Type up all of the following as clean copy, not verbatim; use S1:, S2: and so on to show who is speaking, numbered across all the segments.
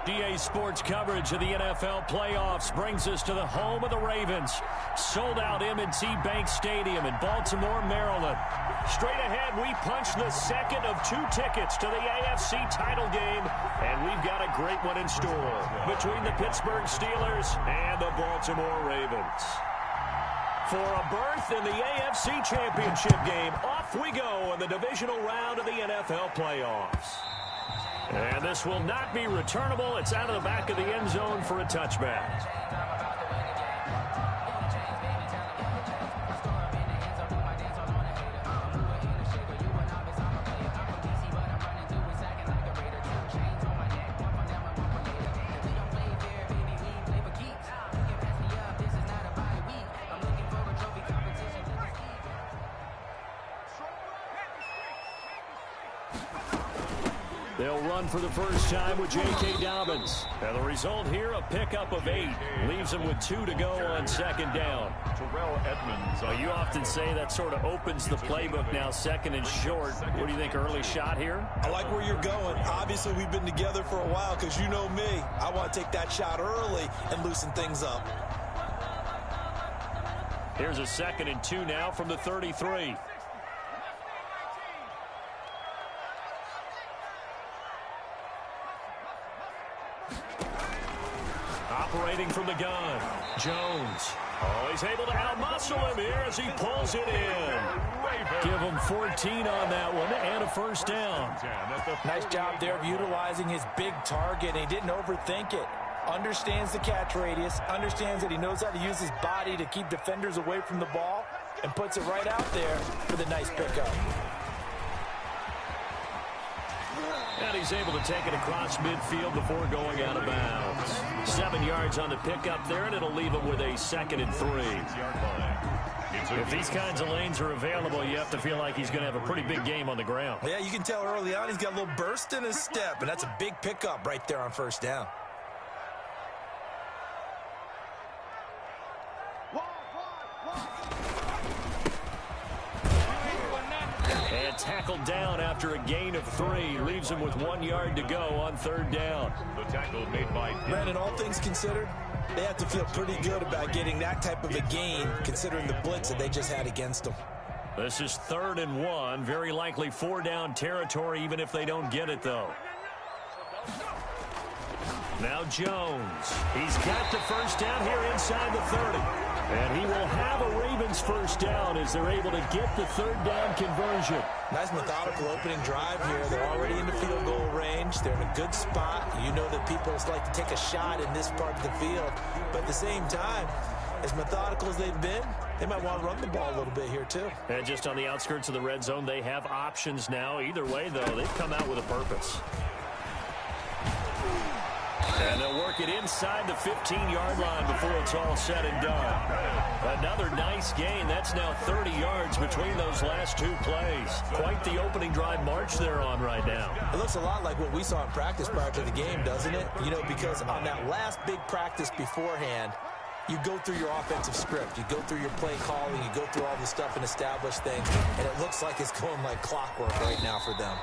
S1: EA Sports coverage of the NFL playoffs brings us to the home of the Ravens. Sold out M&T Bank Stadium in Baltimore, Maryland. Straight ahead, we punch the second of 2 tickets to the AFC title game, and we've got a great one in store between the Pittsburgh Steelers and the Baltimore Ravens. For a berth in the AFC Championship game, off we go in the divisional round of the NFL playoffs. And this will not be returnable. It's out of the back of the end zone for a touchback. They'll run for the first time with J.K. Dobbins. And the result here, a pickup of 8. Leaves them with 2 to go on second down. You often say that sort of opens the playbook now, second and short. What do you think, early shot here?
S2: I like where you're going. Obviously, we've been together for a while because you know me. I want to take that shot early and loosen things up.
S1: Here's a 2nd and 2 now from the 33. Operating from the gun, Jones. Oh, he's able to outmuscle him here as he pulls it in. Give him 14 on that one and a first down.
S3: Nice job there of utilizing his big target. He didn't overthink it. Understands the catch radius, understands that he knows how to use his body to keep defenders away from the ball, and puts it right out there for the nice pickup.
S1: And he's able to take it across midfield before going out of bounds. 7 yards on the pickup there, and it'll leave him with a 2nd and 3. If these kinds of lanes are available, you have to feel like he's going to have a pretty big game on the ground.
S2: Yeah, you can tell early on he's got a little burst in his step, and that's a big pickup right there on first down.
S1: And tackled down after a gain of 3. Leaves him with 1 yard to go on third down.
S4: The tackle made by
S2: Brandon, all things considered, they have to feel pretty good about getting that type of a gain, considering the blitz that they just had against them.
S1: This is 3rd and 1. Very likely 4-down territory, even if they don't get it, though. Now Jones. He's got the first down here inside the 30. And he will have a Ravens first down as they're able to get the 3rd down conversion.
S2: Nice methodical opening drive here. They're already in the field goal range. They're in a good spot. You know that people like to take a shot in this part of the field. But at the same time, as methodical as they've been, they might want to run the ball a little bit here too.
S1: And just on the outskirts of the red zone, they have options now. Either way, though, they've come out with a purpose. And they'll work it inside the 15-yard line before it's all said and done. Another nice gain. That's now 30 yards between those last 2 plays. Quite the opening drive march they're on right now.
S2: It looks a lot like what we saw in practice prior to the game, doesn't it? You know, because on that last big practice beforehand, you go through your offensive script. You go through your play calling. You go through all the stuff and establish things. And it looks like it's going like clockwork right now for them.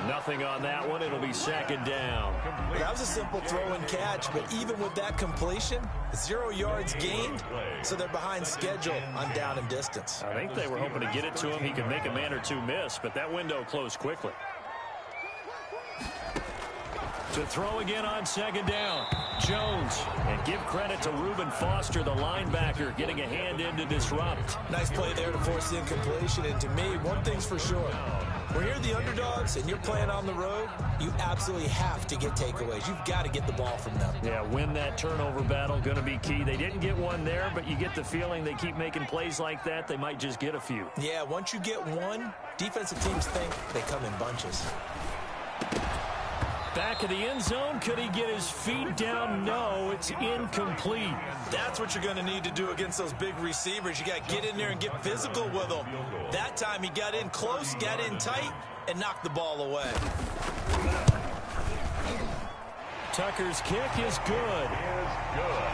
S1: Nothing on that one. It'll be 2nd down.
S2: That was a simple throw and catch, but even with that completion, 0 yards gained, so they're behind schedule on down and distance.
S1: I think they were hoping to get it to him. He could make a man or 2 miss, but that window closed quickly. To throw again on 2nd down, Jones. And give credit to Reuben Foster, the linebacker, getting a hand in to disrupt.
S2: Nice play there to force the incompletion, and to me, one thing's for sure. When you're the underdogs and you're playing on the road, you absolutely have to get takeaways. You've got to get the ball from them.
S1: Yeah, win that turnover battle, going to be key. They didn't get one there, but you get the feeling they keep making plays like that, they might just get a few.
S2: Yeah, once you get one, defensive teams think they come in bunches.
S1: Back of the end zone. Could he get his feet down? No, it's incomplete.
S2: That's what you're going to need to do against those big receivers. You got to get in there and get physical with them. That time he got in close, got in tight, and knocked the ball away.
S1: Tucker's kick is good.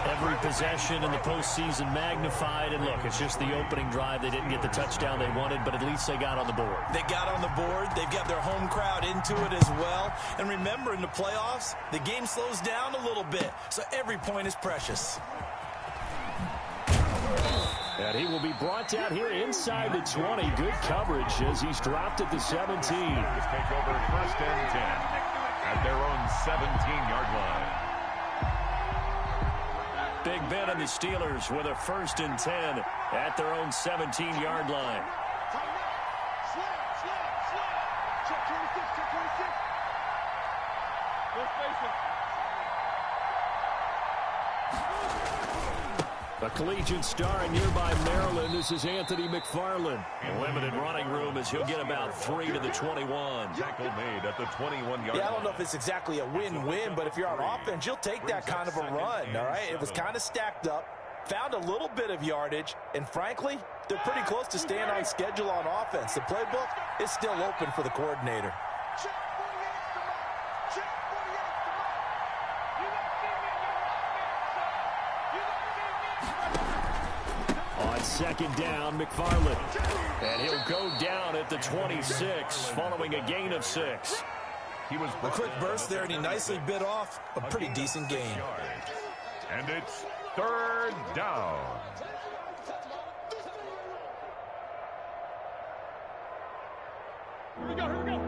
S1: Every possession in the postseason magnified. And look, it's just the opening drive. They didn't get the touchdown they wanted, but at least they got on the board.
S2: They got on the board. They've got their home crowd into it as well. And remember, in the playoffs, the game slows down a little bit. So every point is precious.
S1: And he will be brought down here inside the 20. Good coverage as he's dropped at the 17.
S4: Take over 1st and 10 at their own 17-yard line.
S1: Big Ben and the Steelers with a 1st and 10 at their own 17-yard line. A collegiate star in nearby Maryland. This is Anthony McFarland. In limited running room as he'll get about 3 to the 21.
S4: Tackle made at the 21-yard line.
S3: Yeah, I don't know if it's exactly a win-win, but if you're on offense, you'll take that kind of a run, all right? It was kind of stacked up, found a little bit of yardage, and frankly, they're pretty close to staying on schedule on offense. The playbook is still open for the coordinator.
S1: On 2nd down, McFarland. And he'll go down at the 26 following a gain of 6.
S2: He was a quick burst there, and he nicely bit off a pretty decent gain.
S4: And it's 3rd down.
S5: Here we go, here we go.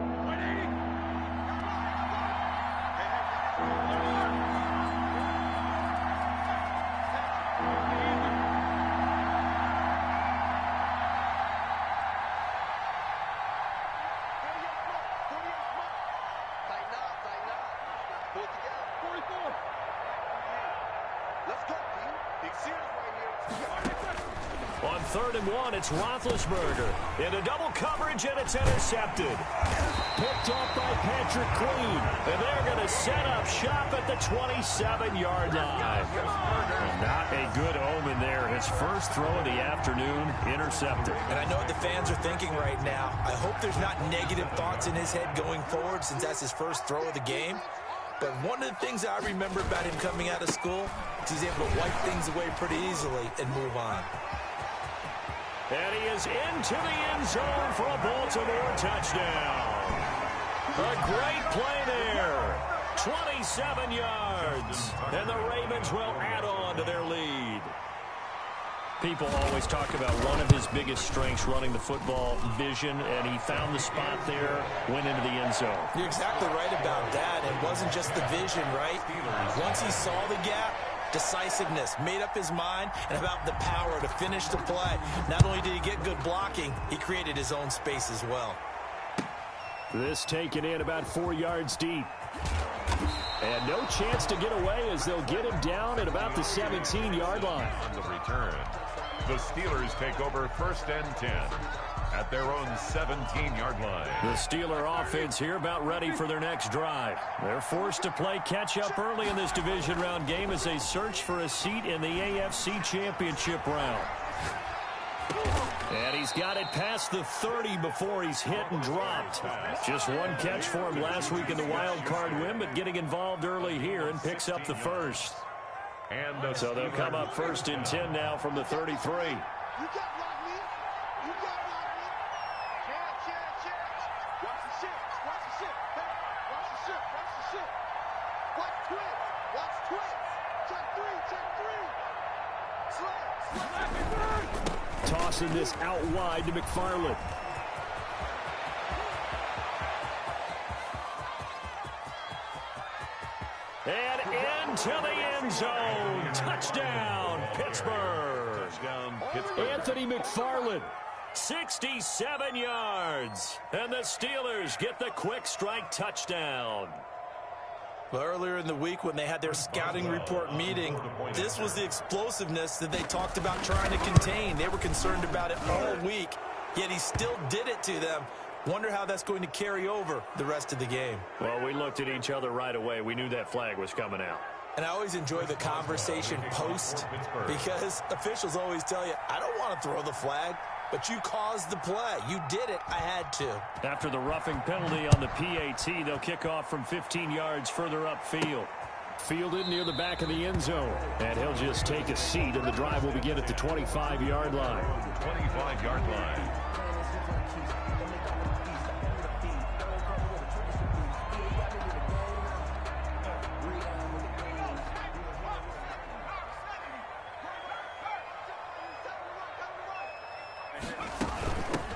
S1: On 3rd and 1, it's Roethlisberger. Into double coverage, and it's intercepted. Picked off by Patrick Queen. And they're going to set up shop at the 27-yard line. Not a good omen there. His first throw of the afternoon, intercepted.
S2: And I know what the fans are thinking right now. I hope there's not negative thoughts in his head going forward since that's his first throw of the game. But one of the things I remember about him coming out of school is he's able to wipe things away pretty easily and move on.
S1: And he is into the end zone for a Baltimore touchdown. A great play there. 27 yards. And the Ravens will add on to their lead. People always talk about one of his biggest strengths, running the football, vision, and he found the spot there, went into the end zone.
S2: You're exactly right about that. It wasn't just the vision, right? Once he saw the gap, decisiveness, made up his mind, and about the power to finish the play. Not only did he get good blocking, he created his own space as well.
S1: This taken in about 4 yards deep. And no chance to get away as they'll get him down at about the 17-yard line.
S4: On the return, the Steelers take over 1st and 10 at their own 17-yard line.
S1: The Steeler offense here about ready for their next drive. They're forced to play catch-up early in this division round game as they search for a seat in the AFC Championship round. And he's got it past the 30 before he's hit and dropped. Just one catch for him last week in the wild card win, but getting involved early here and picks up the first.
S4: And
S1: so they'll come up 1st and 10 now from the 33. Tossing this out wide to McFarland. And into the end zone. Touchdown, Pittsburgh. Anthony McFarland, 67 yards. And the Steelers get the quick strike touchdown.
S2: Well, earlier in the week when they had their scouting report meeting, this was the explosiveness that they talked about trying to contain. They were concerned about it all week, yet he still did it to them. Wonder how that's going to carry over the rest of the game.
S1: Well, we looked at each other right away. We knew that flag was coming out.
S2: And I always enjoy the conversation post because officials always tell you, I don't want to throw the flag. But you caused the play. You did it. I had to.
S1: After the roughing penalty on the PAT, they'll kick off from 15 yards further upfield. Fielded near the back of the end zone. And he'll just take a seat, and the drive will begin at the 25-yard line.
S4: 25-yard line.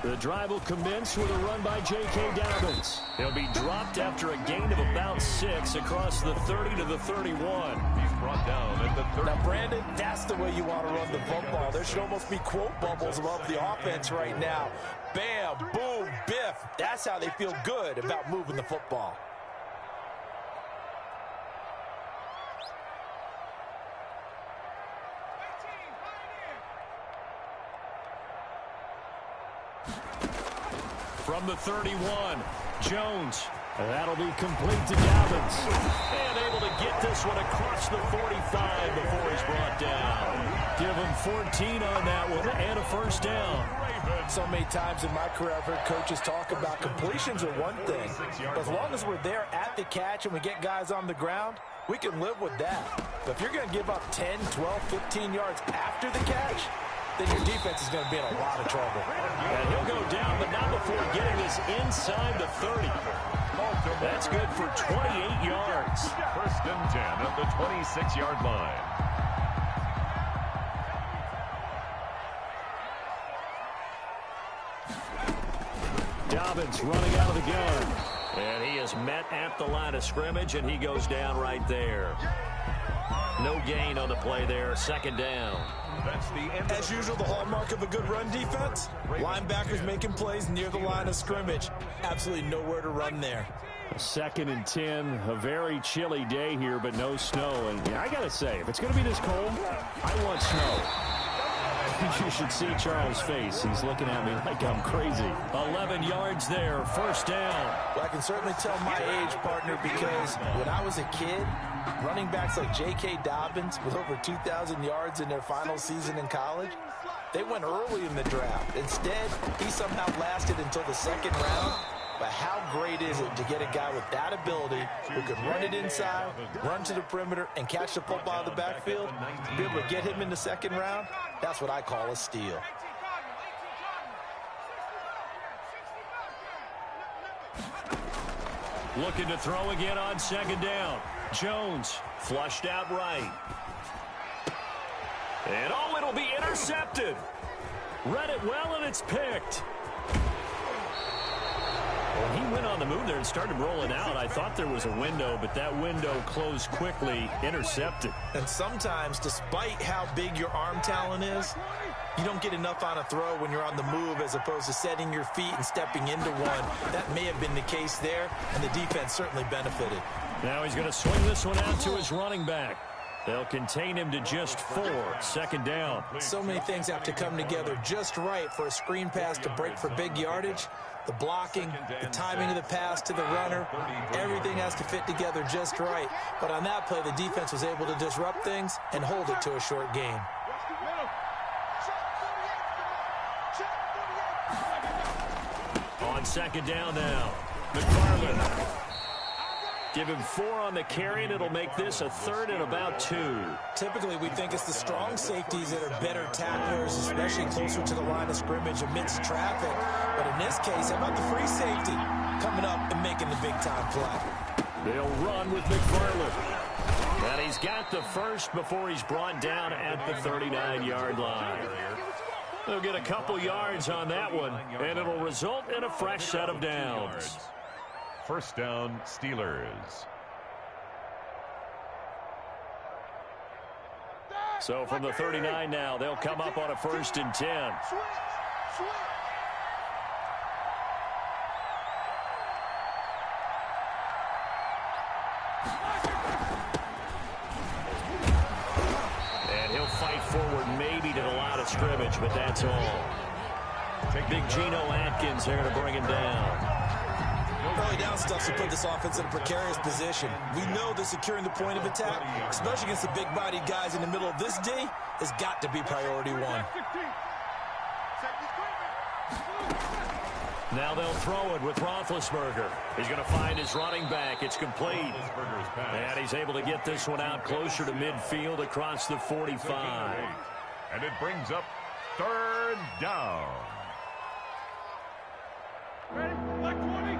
S1: The drive will commence with a run by J.K. Dobbins. He'll be dropped after a gain of about 6 across the 30 to the 31.
S4: He's brought down at the 30.
S3: Now, Brandon, that's the way you want to run the football. There should almost be quote bubbles above the offense right now. Bam, boom, biff. That's how they feel good about moving the football.
S1: From the 31, Jones. That'll be complete to Dobbins. And able to get this one across the 45 before he's brought down. Give him 14 on that one and a first down.
S3: So many times in my career I've heard coaches talk about completions are one thing. But as long as we're there at the catch and we get guys on the ground, we can live with that. But if you're going to give up 10, 12, 15 yards after the catch, then your defense is going to be in a lot of trouble.
S1: And he'll go down, but not before getting this inside the 30. That's good for 28 yards.
S4: First and 10 at the 26-yard line.
S1: Dobbins running out of the gun. And he is met at the line of scrimmage, and he goes down right there. No gain on the play there. Second down.
S4: That's the end.
S2: As usual, the hallmark of a good run defense, linebackers making plays near the line of scrimmage. Absolutely nowhere to run there.
S1: Second and 10, a very chilly day here, but no snow. And yeah, I got to say, if it's going to be this cold, I want snow. You should see Charles' face. He's looking at me like I'm crazy. 11 yards there, first down.
S3: Well, I can certainly tell my age, partner, because when I was a kid, running backs like J.K. Dobbins with over 2,000 yards in their final season in college, they went early in the draft. Instead, he somehow lasted until the second round. But how great is it to get a guy with that ability who can run it inside, run to the perimeter, and catch the football out of the backfield? To be able to get him in the second round, that's what I call a steal.
S1: Looking to throw again on second down. Jones flushed out right. And oh, it'll be intercepted. Read it well, and it's picked. When he went on the move there and started rolling out, I thought there was a window, but that window closed quickly, intercepted.
S2: And sometimes, despite how big your arm talent is, you don't get enough on a throw when you're on the move as opposed to setting your feet and stepping into one. That may have been the case there, and the defense certainly benefited.
S1: Now he's going to swing this one out to his running back. They'll contain him to just 4. Second down.
S2: So many things have to come together just right for a screen pass to break for big yardage. The blocking, the timing of the pass to the runner, everything has to fit together just right. But on that play, the defense was able to disrupt things and hold it to a short gain.
S1: On second down now, McFarland. Give him 4 on the carry, and it'll make this a third and about 2.
S2: Typically, we think it's the strong safeties that are better tacklers, especially closer to the line of scrimmage amidst traffic. But in this case, how about the free safety coming up and making the big-time play?
S1: They'll run with McFarland. And he's got the first before he's brought down at the 39-yard line. They'll get a couple yards on that one, and it'll result in a fresh set of downs.
S4: First down, Steelers.
S1: So from the 39 now, they'll come up on a first and 10. And he'll fight forward maybe to the line of scrimmage, but that's all. Big Geno Atkins there to bring him down.
S2: Early down stuff to put this offense in a precarious position. We know that securing the point of attack, especially against the big-bodied guys in the middle of this D, has got to be priority 1.
S1: Now they'll throw it with Roethlisberger. He's going to find his running back. It's complete. And he's able to get this one out closer to midfield across the 45.
S4: And it brings up third down. Ready? Like 20.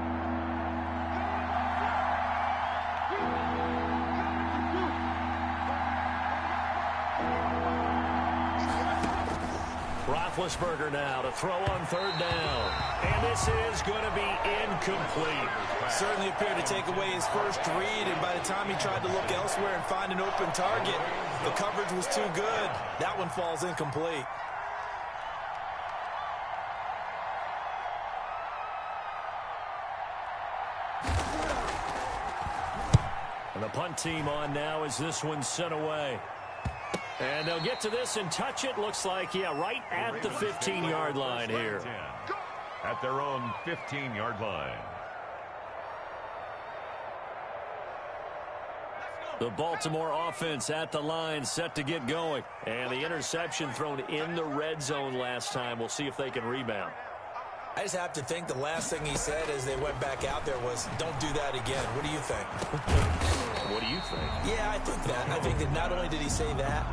S1: Roethlisberger now to throw on third down. And this is going to be incomplete.
S2: Certainly appeared to take away his first read, and by the time he tried to look elsewhere and find an open target, the coverage was too good. That one falls incomplete.
S1: And the punt team on now as this one's sent away. And they'll get to this and touch it. Looks like, yeah, right at the 15-yard line here.
S4: At their own 15-yard line.
S1: The Baltimore offense at the line, set to get going. And the interception thrown in the red zone last time. We'll see if they can rebound.
S2: I just have to think the last thing he said as they went back out there was, don't do that again. What do you think?
S1: What do you think?
S2: Yeah, I think that. I think that not only did he say that,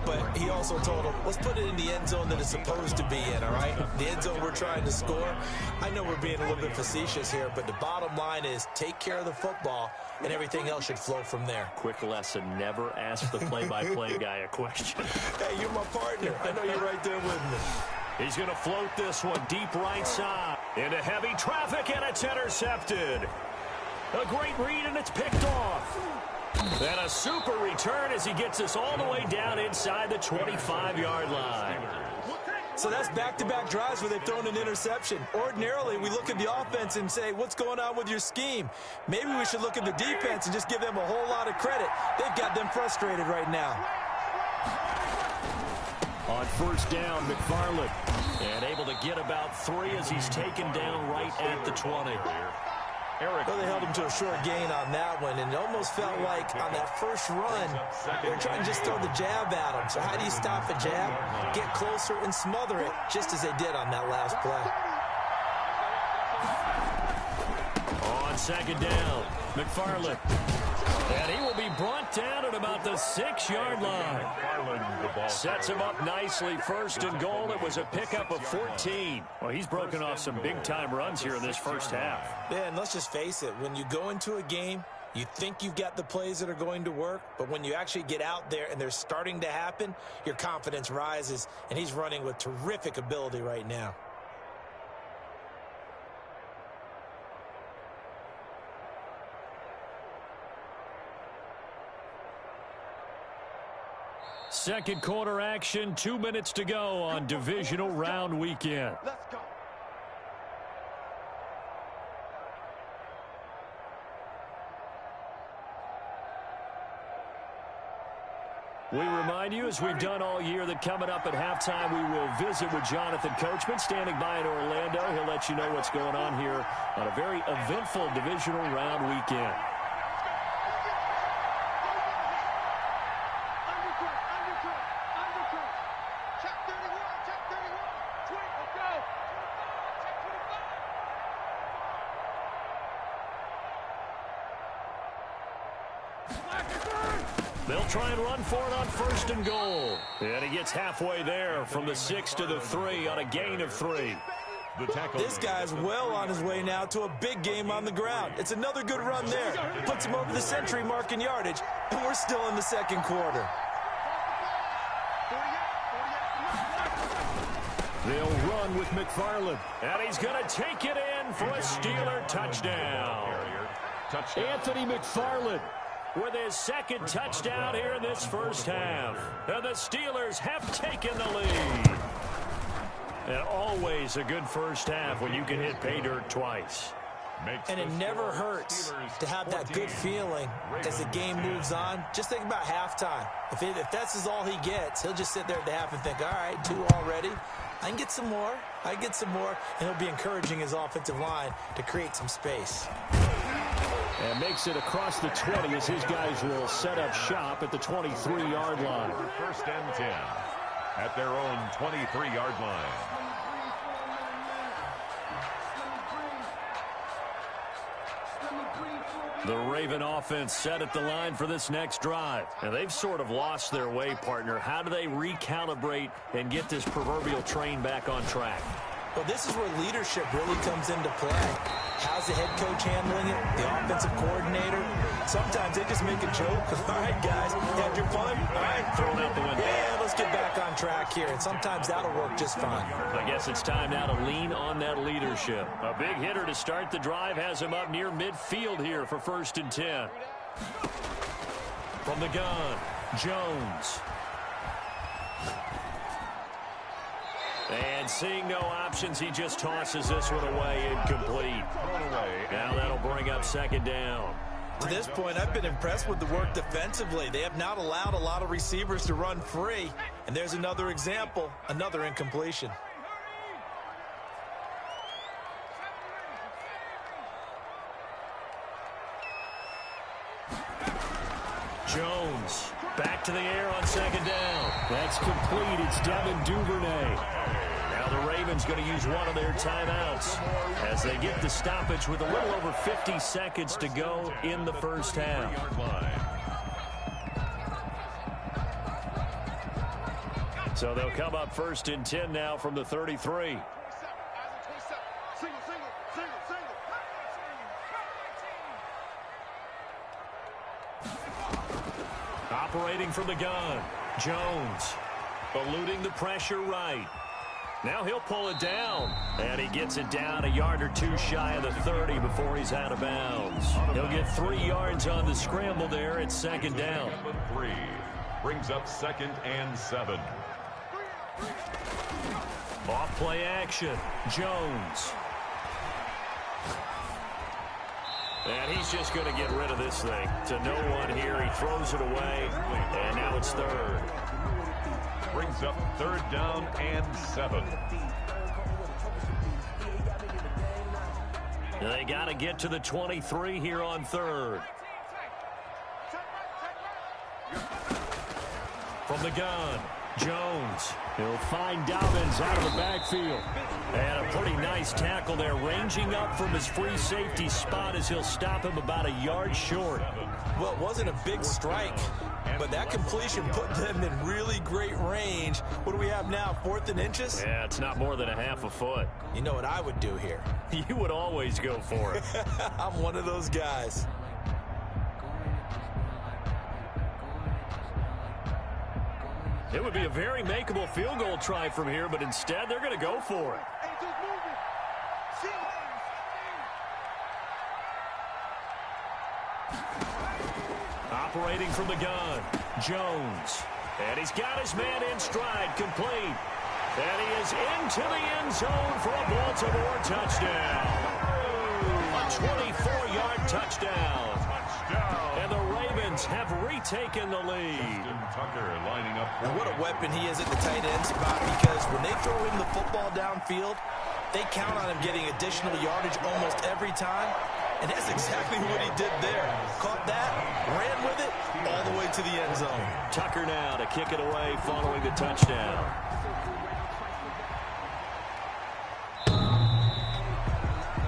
S2: but he also told him, let's put it in the end zone that it's supposed to be in, all right? The end zone we're trying to score. I know we're being a little bit facetious here, but the bottom line is take care of the football, and everything else should flow from there.
S1: Quick lesson, never ask the play-by-play guy a question.
S2: Hey, you're my partner. I know you're right there with me.
S1: He's going to float this one deep right side. Into heavy traffic, and it's intercepted. A great read, and it's picked off. And a super return as he gets us all the way down inside the 25-yard line.
S2: So that's back-to-back drives where they've thrown an interception. Ordinarily, we look at the offense and say, what's going on with your scheme? Maybe we should look at the defense and just give them a whole lot of credit. They've got them frustrated right now.
S1: On first down, McFarland. And able to get about 3 as he's taken down right at the 20.
S2: Well, they held him to a short gain on that one, and it almost felt like on that first run, they were trying to just throw the jab at him. So how do you stop a jab? Get closer and smother it, just as they did on that last play.
S1: On second down, McFarland. And he will be brought down at about the 6-yard line. Sets him up nicely. First and goal. It was a pickup of 14. Well, he's broken off some big-time runs here in this first half.
S2: Yeah, and let's just face it. When you go into a game, you think you've got the plays that are going to work, but when you actually get out there and they're starting to happen, your confidence rises, and he's running with terrific ability right now.
S1: Second quarter action, 2 minutes to go on divisional round weekend.
S5: Let's go.
S1: We remind you, as we've done all year, that coming up at halftime, we will visit with Jonathan Coachman, standing by in Orlando. He'll let you know what's going on here on a very eventful divisional round weekend. They'll try and run for it on first and goal. And he gets halfway there from the 6 to the 3 on a gain of 3.
S2: This guy's well on his way now to a big game on the ground. It's another good run there. Puts him over the century mark in yardage, and we're still in the second quarter.
S1: They'll run with McFarland. And he's going to take it in for a Steeler touchdown. Anthony McFarland with his second touchdown here in this first half. And the Steelers have taken the lead. And always a good first half when you can hit pay dirt twice.
S2: And it never hurts to have that good feeling as the game moves on. Just think about halftime. If that's all he gets, he'll just sit there at the half and think, all right, 2 already. I can get some more. I can get some more. And he'll be encouraging his offensive line to create some space.
S1: And makes it across the 20 as his guys will set up shop at the 23-yard line.
S4: First and 10 at their own 23-yard line.
S1: The Raven offense set at the line for this next drive. And they've sort of lost their way, partner. How do they recalibrate and get this proverbial train back on track?
S2: Well, this is where leadership really comes into play. How's the head coach handling it? The offensive coordinator? Sometimes they just make a joke. All right, guys, had your fun? All right,
S1: throw it out the window.
S2: Yeah, let's get back on track here. And sometimes that'll work just fine.
S1: I guess it's time now to lean on that leadership. A big hitter to start the drive has him up near midfield here for 1st and 10. From the gun, Jones. And seeing no options, he just tosses this one away, incomplete. Now that'll bring up 2nd down.
S2: To this point, I've been impressed with the work defensively. They have not allowed a lot of receivers to run free. And there's another example, another incompletion.
S1: Jones back to the air on 2nd down. That's complete. It's Devin Duvernay. Now the Ravens going to use one of their timeouts as they get the stoppage with a little over 50 seconds to go in the first half. So they'll come up 1st and 10 now from the 33. Operating from the gun, Jones eluding the pressure right. Now he'll pull it down, and he gets it down a yard or two shy of the 30 before he's out of bounds. He'll get 3 yards on the scramble there at 2nd down.
S4: 3 brings up 2nd and 7.
S1: Off play action, Jones. And he's just going to get rid of this thing. To no one here, he throws it away, and now it's 3rd.
S4: Brings up 3rd down and 7.
S1: They got to get to the 23 here on 3rd. From the gun, Jones. He'll find Dobbins out of the backfield. And a pretty nice tackle there, ranging up from his free safety spot as he'll stop him about a yard short.
S2: Well, it wasn't a big strike, but that completion put them in really great range. What do we have now, 4th and inches?
S1: Yeah, it's not more than a half a foot.
S2: You know what I would do here?
S1: You would always go for it.
S2: I'm one of those guys.
S1: It would be a very makeable field goal try from here, but instead they're going to go for it. Operating from the gun, Jones. And he's got his man in stride, complete. And he is into the end zone for a Baltimore touchdown. A 24-yard touchdown. And the Ravens have retaken the lead.
S4: Tucker lining up.
S2: And what a weapon he is at the tight end spot, because when they throw him the football downfield, they count on him getting additional yardage almost every time. And that's exactly what he did there. Caught that, ran with it, all the way to the end zone.
S1: Tucker now to kick it away following the touchdown.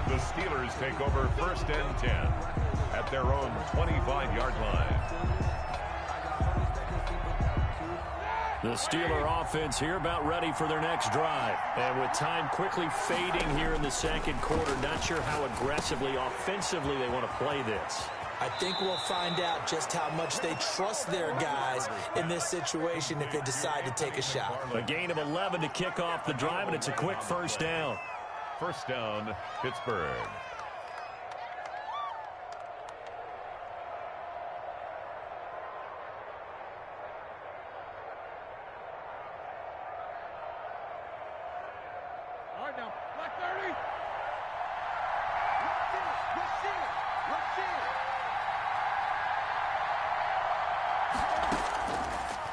S4: The Steelers take over 1st and 10 at their own 25-yard line.
S1: The Steeler offense here about ready for their next drive. And with time quickly fading here in the 2nd quarter, not sure how aggressively, offensively they want to play this.
S2: I think we'll find out just how much they trust their guys in this situation if they decide to take a shot.
S1: A gain of 11 to kick off the drive, and it's a quick 1st down.
S4: 1st down, Pittsburgh.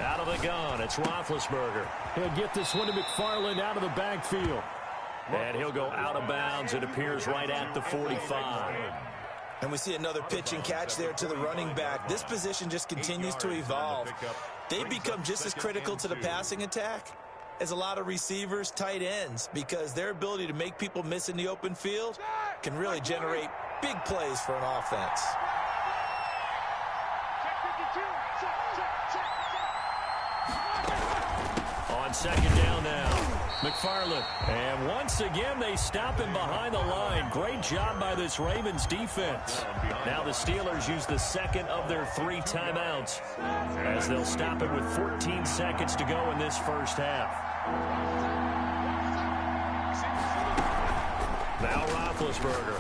S1: Out of the gun, it's Roethlisberger. He'll get this one to McFarland out of the backfield. And he'll go out of bounds. It appears right at the 45.
S2: And we see another pitch and catch there to the running back. This position just continues to evolve. They become just as critical to the passing attack as a lot of receivers, tight ends, because their ability to make people miss in the open field can really generate big plays for an offense.
S1: On second down now, McFarland. And once again, they stop him behind the line. Great job by this Ravens defense. Now the Steelers use the second of their 3 timeouts as they'll stop it with 14 seconds to go in this first half. Now Roethlisberger.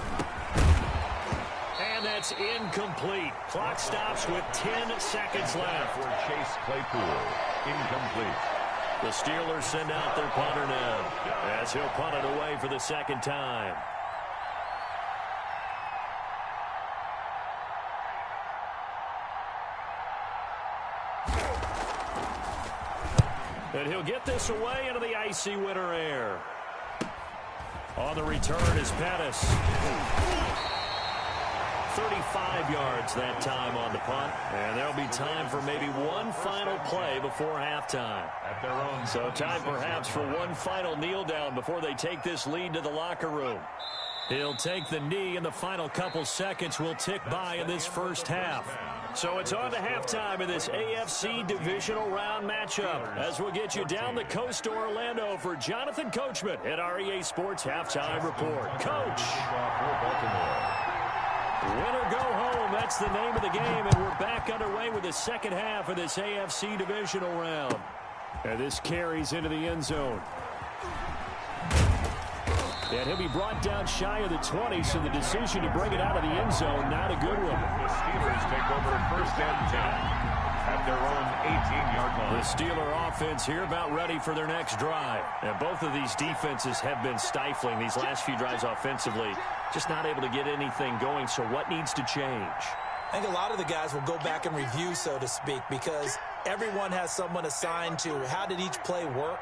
S1: And that's incomplete. Clock stops with 10 seconds left.
S4: For Chase Claypool, incomplete.
S1: The Steelers send out their punter now as he'll punt it away for the second time. And he'll get this away into the icy winter air. On the return is Pettis. 35 yards that time on the punt. And there'll be time for maybe one final play before halftime. So time perhaps for one final kneel down before they take this lead to the locker room. He'll take the knee, and the final couple seconds will tick by in this first half. So it's on to halftime in this AFC Divisional Round matchup as we'll get you down the coast to Orlando for Jonathan Coachman at REA Sports Halftime Report. Coach! Win or go home, that's the name of the game, and we're back underway with the second half of this AFC Divisional Round. And this carries into the end zone. And he'll be brought down shy of the 20, so the decision to bring it out of the end zone, not a good one.
S4: The Steelers take over first and 10 at their own 18-yard line.
S1: The Steeler offense here about ready for their next drive. And both of these defenses have been stifling these last few drives offensively. Just not able to get anything going, so what needs to change?
S2: I think a lot of the guys will go back and review, so to speak, because everyone has someone assigned to how did each play work.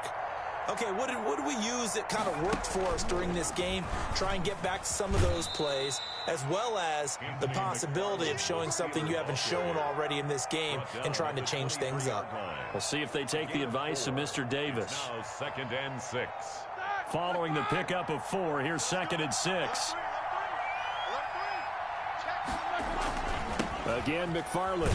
S2: Okay, what did we use that kind of worked for us during this game? Try and get back to some of those plays, as well as the possibility of showing something you haven't shown already in this game and trying to change things up.
S1: We'll see if they take the advice of Mr. Davis.
S4: Now second and 6.
S1: Following the pickup of 4, here's second and 6. Again, McFarland.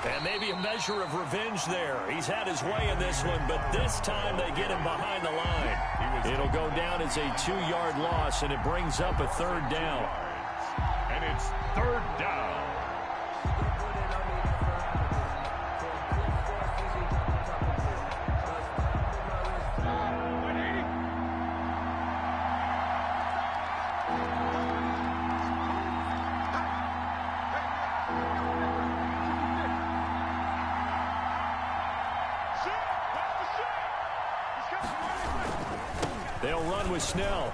S1: And maybe a measure of revenge there. He's had his way in this one, but this time they get him behind the line. It'll go down as a 2-yard loss, and it brings up a third down.
S4: And it's third down.
S1: They'll run with Snell.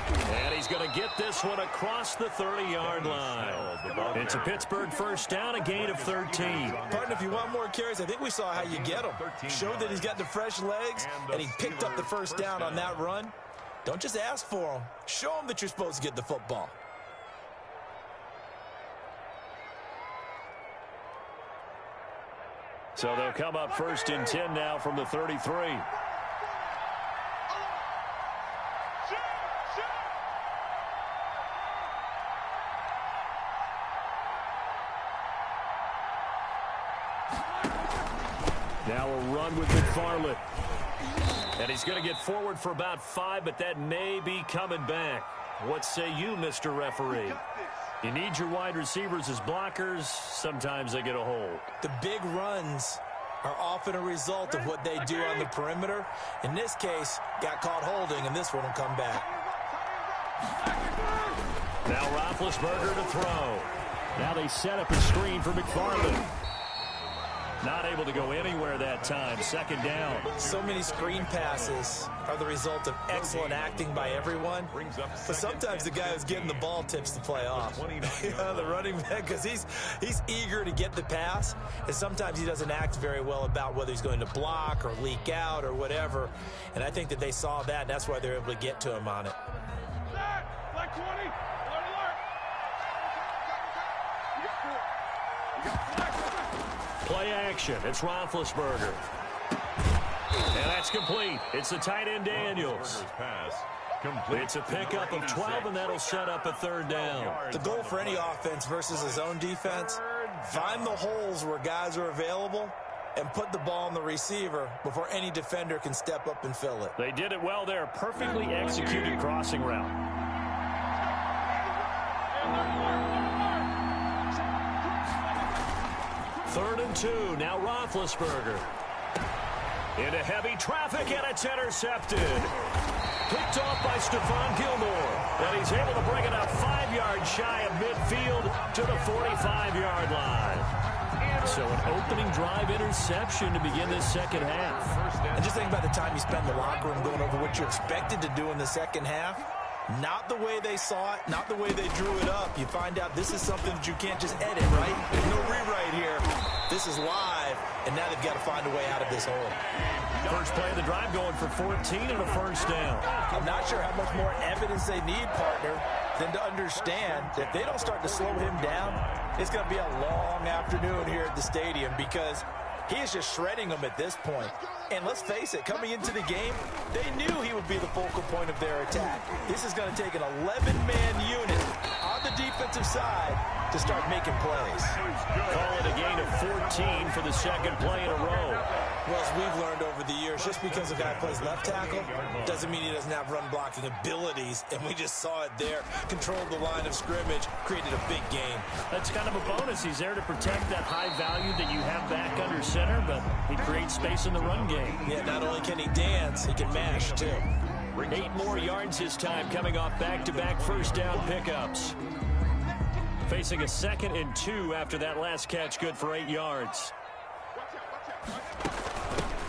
S1: And he's going to get this one across the 30-yard line. It's a Pittsburgh first down, a gain of 13.
S2: Pardon, if you want more carries, I think we saw how you get them. Showed that he's got the fresh legs, and he picked up the first down on that run. Don't just ask for him. Show him that you're supposed to get the football.
S1: So they'll come up first and 10 now from the 33. Now a run with McFarland. And he's going to get forward for about 5, but that may be coming back. What say you, Mr. Referee? You need your wide receivers as blockers. Sometimes they get a hold.
S2: The big runs are often a result of what they do on the perimeter. In this case, got caught holding, and this one will come back.
S1: Now Roethlisberger to throw. Now they set up a screen for McFarland. Not able to go anywhere that time. Second down.
S2: So many screen passes are the result of excellent acting by everyone. But sometimes the guy who's getting the ball tips the play off. The running back, because he's eager to get the pass. And sometimes he doesn't act very well about whether he's going to block or leak out or whatever. And I think that they saw that, and that's why they're able to get to him on it.
S5: Black 20.
S1: Play action. It's Roethlisberger. And that's complete. It's the tight end Daniels. It's a pickup of 12, and that'll set up a third down.
S2: The goal for any offense versus his own defense, find the holes where guys are available and put the ball on the receiver before any defender can step up and fill it.
S1: They did it well there. Perfectly executed crossing route. Third and 2. Now Roethlisberger. Into heavy traffic, and it's intercepted. Picked off by Stephon Gilmore. And he's able to bring it up 5 yards shy of midfield to the 45-yard line. So an opening drive interception to begin this second half.
S2: And just think about the time you spend in the locker room going over what you expected to do in the second half. Not the way they saw it, not the way they drew it up. You find out this is something that you can't just edit, right? There's no rewrite here. This is live, and now they've got to find a way out of this hole.
S1: First play of the drive going for 14 and a first down.
S3: I'm not sure how much more evidence they need, partner, than to understand that if they don't start to slow him down, it's going to be a long afternoon here at the stadium because he is just shredding them at this point. And let's face it, coming into the game, they knew he would be the focal point of their attack. This is going to take an 11-man unit on the defensive side to start making plays.
S1: Call it a gain of 14 for the second play in a row.
S2: Well, as we've learned over the years, just because a guy plays left tackle doesn't mean he doesn't have run-blocking abilities, and we just saw it there. Controlled the line of scrimmage, created a big game.
S1: That's kind of a bonus. He's there to protect that high value that you have back under center, but he creates space in the run game.
S2: Yeah, not only can he dance, he can mash, too.
S1: 8 more yards this time, coming off back-to-back first down pickups. Facing a 2nd and 2 after that last catch, good for 8 yards.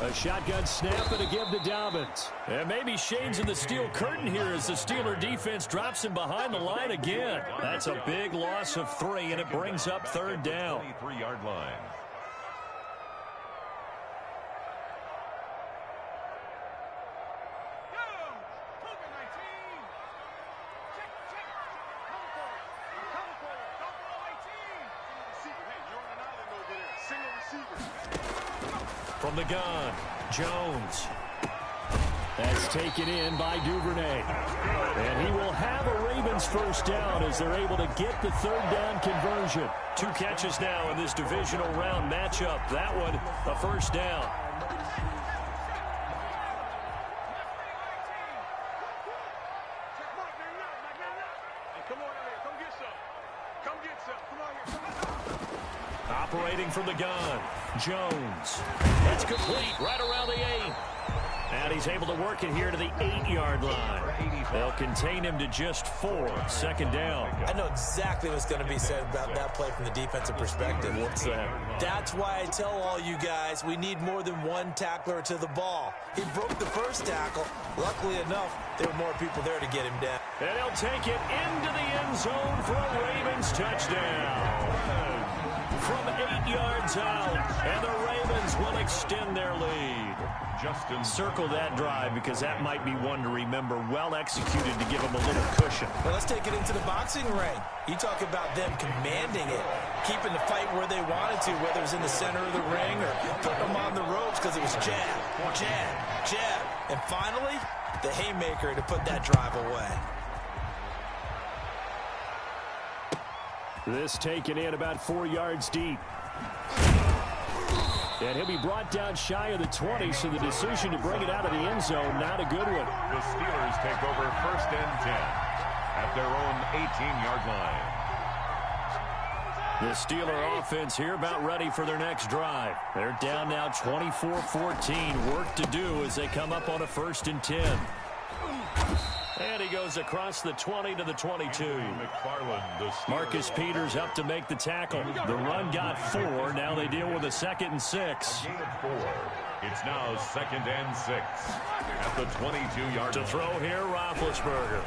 S1: A shotgun snap and a give to Dobbins. And maybe shades in the steel curtain here as the Steeler defense drops him behind the line again. That's a big loss of 3, and it brings up third down.
S4: 23-yard line.
S1: From the gun, Jones. That's taken in by Duvernay. And he will have a Ravens first down as they're able to get the third down conversion. 2 catches now in this divisional round matchup. That one, a first down. Operating from the gun, Jones. That's complete right around the 8. And he's able to work it here to the 8-yard line. They'll contain him to just 4. Second down.
S2: I know exactly what's going to be said about that play from the defensive perspective.
S1: What's that?
S2: That's why I tell all you guys we need more than one tackler to the ball. He broke the first tackle. Luckily enough, there were more people there to get him down.
S1: And he'll take it into the end zone for a Ravens touchdown. From 8 yards out, and the Ravens will extend their lead. Circle that drive because that might be one to remember. Well executed to give them a little cushion.
S2: Well, let's take it into the boxing ring. You talk about them commanding it, keeping the fight where they wanted to, whether it was in the center of the ring or putting them on the ropes because it was jab, jab, jab. And finally, the haymaker to put that drive away.
S1: This taken in about 4 yards deep. And he'll be brought down shy of the 20, so the decision to bring it out of the end zone, not a good one.
S4: The Steelers take over first and 10 at their own 18-yard line.
S1: The Steeler offense here about ready for their next drive. They're down now 24-14. Work to do as they come up on a 1st and 10. And he goes across the 20 to the 22. Marcus Peters up to make the tackle. The run got 4. Now they deal with a 2nd and 6.
S4: It's now 2nd and 6 at the 22-yard
S1: To
S4: line.
S1: throw here, Roethlisberger.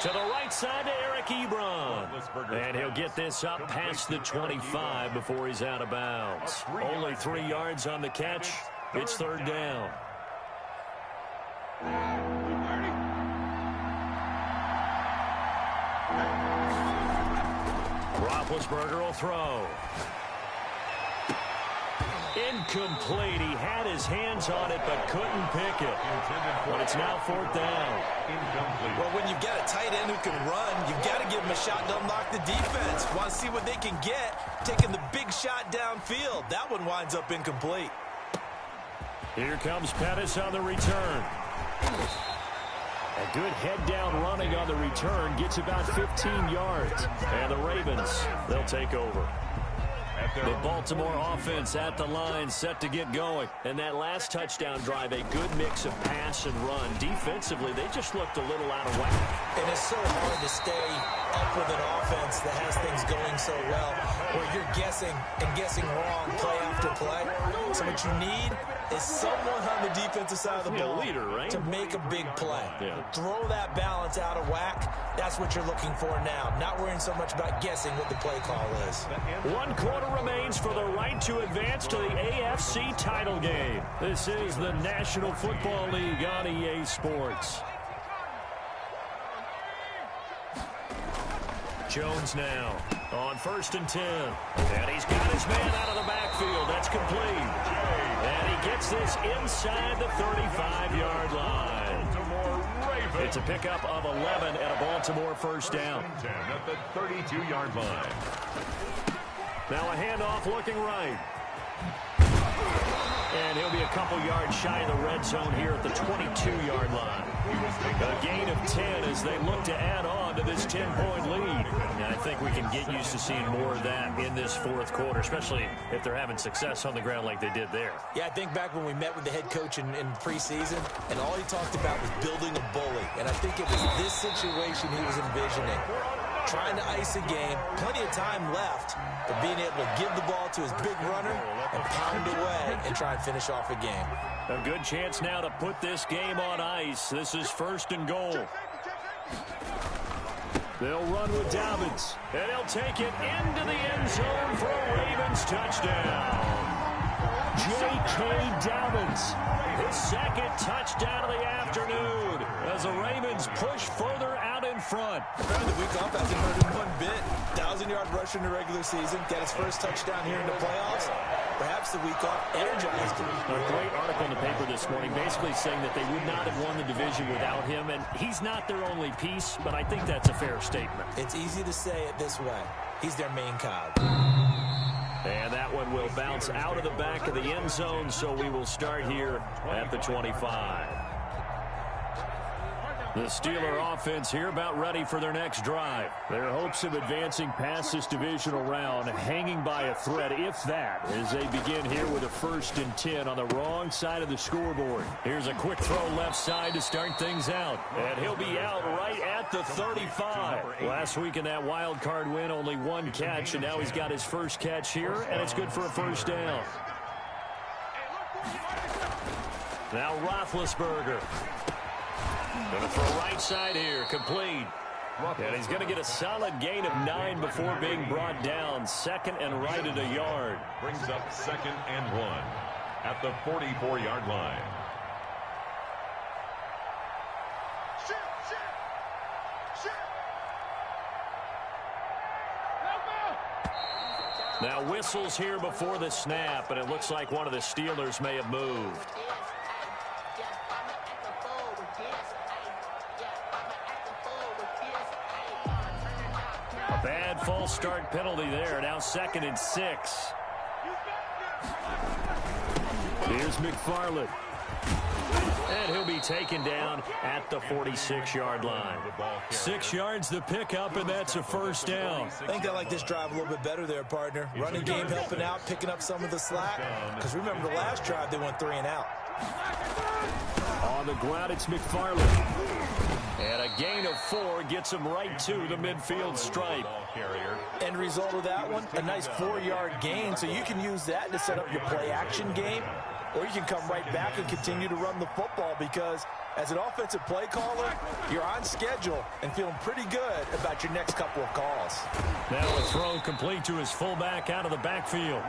S1: To the right side to Eric Ebron. And he'll get this up past the 25 before he's out of bounds. Only 3 yards on the catch. It's third down. Roethlisberger will throw. Incomplete. He had his hands on it but couldn't pick it. But it's now 4th down.
S2: Well, when you've got a tight end who can run, you've got to give him a shot to unlock the defense. Want to see what they can get, taking the big shot downfield. That one winds up incomplete.
S1: Here comes Pettis on the return. A good head-down running on the return gets about 15 yards. And the Ravens, they'll take over. The Baltimore offense at the line, set to get going. And that last touchdown drive, a good mix of pass and run. Defensively, they just looked a little out of whack.
S2: And it's so hard to stay up with an offense that has things going so well, where you're guessing and guessing wrong play after play. So what you need is someone on the defensive side of the ball
S1: leader, right?
S2: to make a big play.
S1: Yeah.
S2: Throw that balance out of whack. That's what you're looking for now. Not worrying so much about guessing what the play call is.
S1: 1 quarter remains for the right to advance to the AFC title game. This is the National Football League on EA Sports. Jones now on 1st and 10. And he's got his man out of the backfield. That's complete. And he gets this inside the 35-yard line. It's a pickup of 11 and a Baltimore 1st down.
S4: 10 at the 32-yard line.
S1: Now a handoff looking right. And he'll be a couple yards shy of the red zone here at the 22-yard line. A gain of 10 as they look to add on to this 10-point lead. And I think we can get used to seeing more of that in this 4th quarter, especially if they're having success on the ground like they did there.
S2: Yeah, I think back when we met with the head coach in preseason, and all he talked about was building a bully. And I think it was this situation he was envisioning. Trying to ice a game, plenty of time left, but being able to give the ball to his big runner and pound away and try and finish off a game.
S1: A good chance now to put this game on ice. This is 1st and goal. They'll run with Dobbins, and he'll take it into the end zone for a Ravens touchdown. J.K. Dobbins, his 2nd touchdown of the afternoon as the Ravens push further out in front.
S2: The week off hasn't hurt him one bit. 1,000-yard rusher in the regular season. Got his first touchdown here in the playoffs. Perhaps the week off energized him.
S1: A great article in the paper this morning basically saying that they would not have won the division without him. And he's not their only piece, but I think that's a fair statement.
S2: It's easy to say it this way. He's their main cog.
S1: And that one will bounce out of the back of the end zone, so we will start here at the 25. The Steeler offense here about ready for their next drive. Their hopes of advancing past this divisional round hanging by a thread, if that, as they begin here with a 1st and 10 on the wrong side of the scoreboard. Here's a quick throw left side to start things out. And he'll be out right at the 35. Last week in that wild card win, only 1 catch, and now he's got his first catch here, and it's good for a 1st down. Now Roethlisberger. Going to throw right side here, complete. And he's going to get a solid gain of 9 before being brought down. 2nd and right at a yard.
S4: Brings up 2nd and 1 at the 44-yard line.
S1: Now whistles here before the snap, and it looks like one of the Steelers may have moved. A bad false start penalty there. Now 2nd and 6. Here's McFarland. And he'll be taken down at the 46-yard line. 6 yards the pickup, and that's a 1st down.
S2: I think they like this drive a little bit better there, partner. Running game helping out, picking up some of the slack. Because remember, the last drive, they went 3 and out.
S1: On the ground, it's McFarland. And a gain of 4 gets him right to the midfield stripe.
S2: End result of that one, a nice 4-yard gain. So you can use that to set up your play-action game. Or you can come right back and continue to run the football because as an offensive play caller, you're on schedule and feeling pretty good about your next couple of calls.
S1: Now a throw complete to his fullback out of the backfield.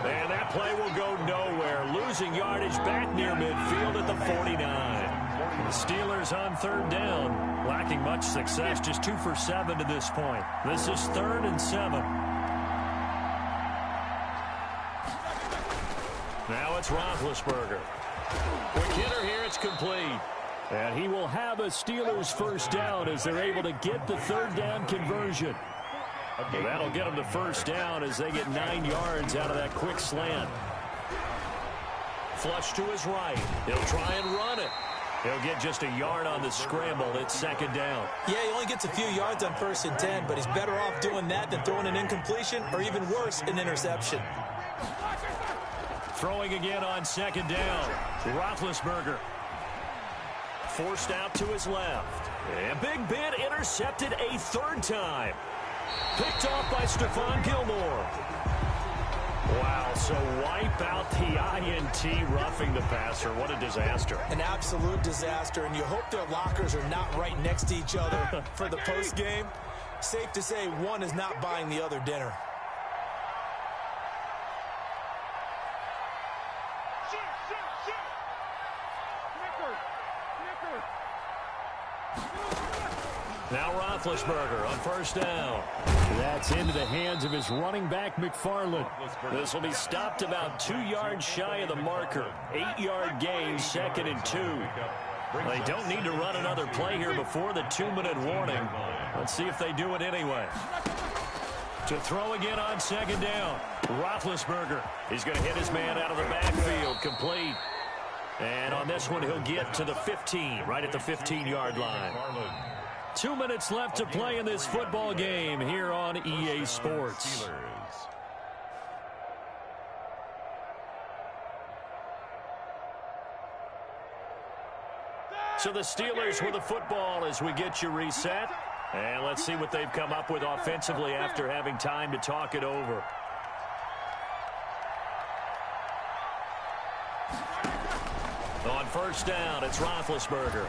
S1: And that play will go nowhere. Losing yardage back near midfield at the 49. The Steelers on 3rd down. Lacking much success, just 2 for 7 to this point. This is 3rd and 7. it's Roethlisberger. Quick hitter here, it's complete. And he will have a Steelers first down as they're able to get the third down conversion. And that'll get them to first down as they get 9 yards out of that quick slant. Flush to his right. He'll try and run it. He'll get just a yard on the scramble. It's second down.
S2: Yeah, he only gets a few yards on 1st and 10, but he's better off doing that than throwing an incompletion or even worse, an interception.
S1: Throwing again on second down. Roethlisberger. Forced out to his left. And Big Ben intercepted a third time. Picked off by Stephon Gilmore. Wow, so wipe out the INT roughing the passer. What a disaster.
S2: An absolute disaster, and you hope their lockers are not right next to each other for the postgame. Safe to say one is not buying the other dinner.
S1: Now Roethlisberger on first down. That's into the hands of his running back, McFarland. This will be stopped about 2 yards shy of the marker. 8-yard gain, 2nd and 2. They don't need to run another play here before the 2-minute warning. Let's see if they do it anyway. To throw again on second down. Roethlisberger. He's going to hit his man out of the backfield. Complete. And on this one, he'll get to the 15, right at the 15-yard line. 2 minutes left to play in this football game here on EA Sports. So the Steelers with the football as we get you reset. And let's see what they've come up with offensively after having time to talk it over. On first down, it's Roethlisberger.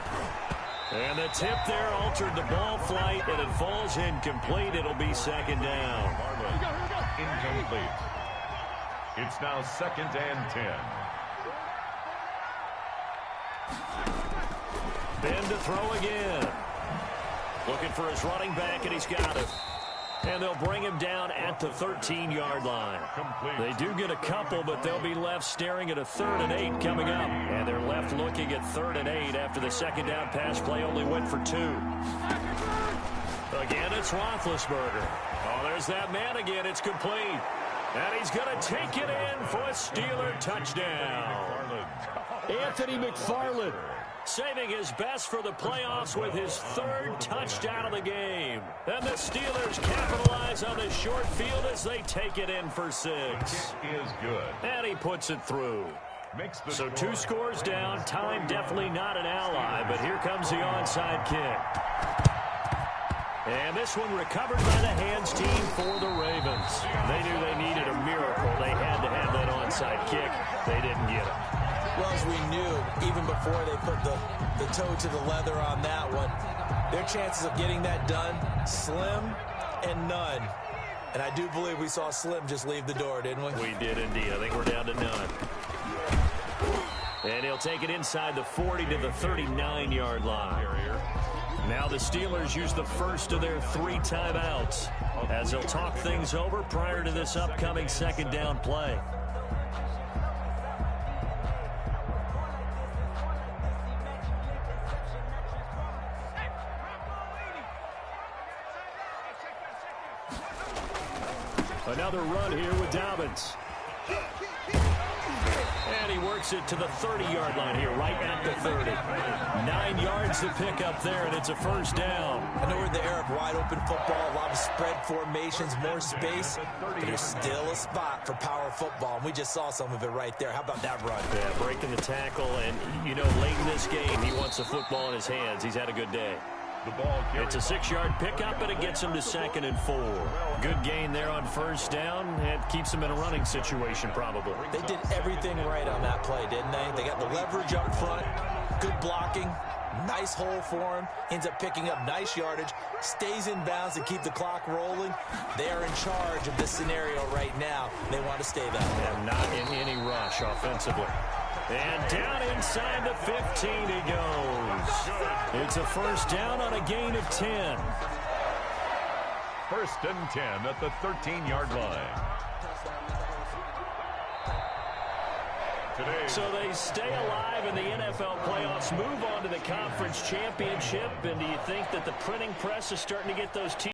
S1: And the tip there altered the ball flight, and it falls incomplete. It'll be second down.
S4: Incomplete. It's now 2nd and 10.
S1: Ben to throw again. Looking for his running back, and he's got it. And they'll bring him down at the 13-yard line. They do get a couple, but they'll be left staring at a 3rd and 8 coming up. And they're left looking at 3rd and 8 after the second down pass play only went for 2. Again, it's Roethlisberger. Oh, there's that man again. It's complete. And he's going to take it in for a Steeler touchdown. Anthony McFarland. Saving his best for the playoffs with his 3rd touchdown of the game. And the Steelers capitalize on the short field as they take it in for 6.
S4: It is good.
S1: And he puts it through. So 2 scores down. Time definitely not an ally, but here comes the onside kick. And this one recovered by the hands team for the Ravens. They knew they needed a miracle. They had to have that onside kick. They didn't get it.
S2: Well, as we knew, even before they put the toe to the leather on that one, their chances of getting that done, slim and none. And I do believe we saw Slim just leave the door, didn't we?
S1: We did indeed. I think we're down to none. And he'll take it inside the 40 to the 39-yard line. Now the Steelers use the first of their 3 timeouts as they'll talk things over prior to this upcoming second down play. Another run here with Dobbins. And he works it to the 30-yard line here, right at the 30. 9 yards to pick up there, and it's a first down.
S2: I know we're in the era of wide-open football, a lot of spread formations, more space, but there's still a spot for power football, and we just saw some of it right there. How about that run?
S1: Yeah, breaking the tackle, and, you know, late in this game, he wants the football in his hands. He's had a good day. It's a 6-yard pickup, and it gets him to 2nd and 4. Good gain there on first down. It keeps him in a running situation, probably.
S2: They did everything right on that play, didn't they? They got the leverage up front, good blocking, nice hole for him, ends up picking up nice yardage, stays in bounds to keep the clock rolling. They are in charge of this scenario right now. They want to stay that way.
S1: And not in any rush offensively. And down inside the 15 he goes. It's a first down on a gain of 10.
S4: 1st and 10 at the 13-yard line. today.
S1: So they stay alive in the NFL playoffs, move on to the conference championship, and do you think that the printing press is starting to get those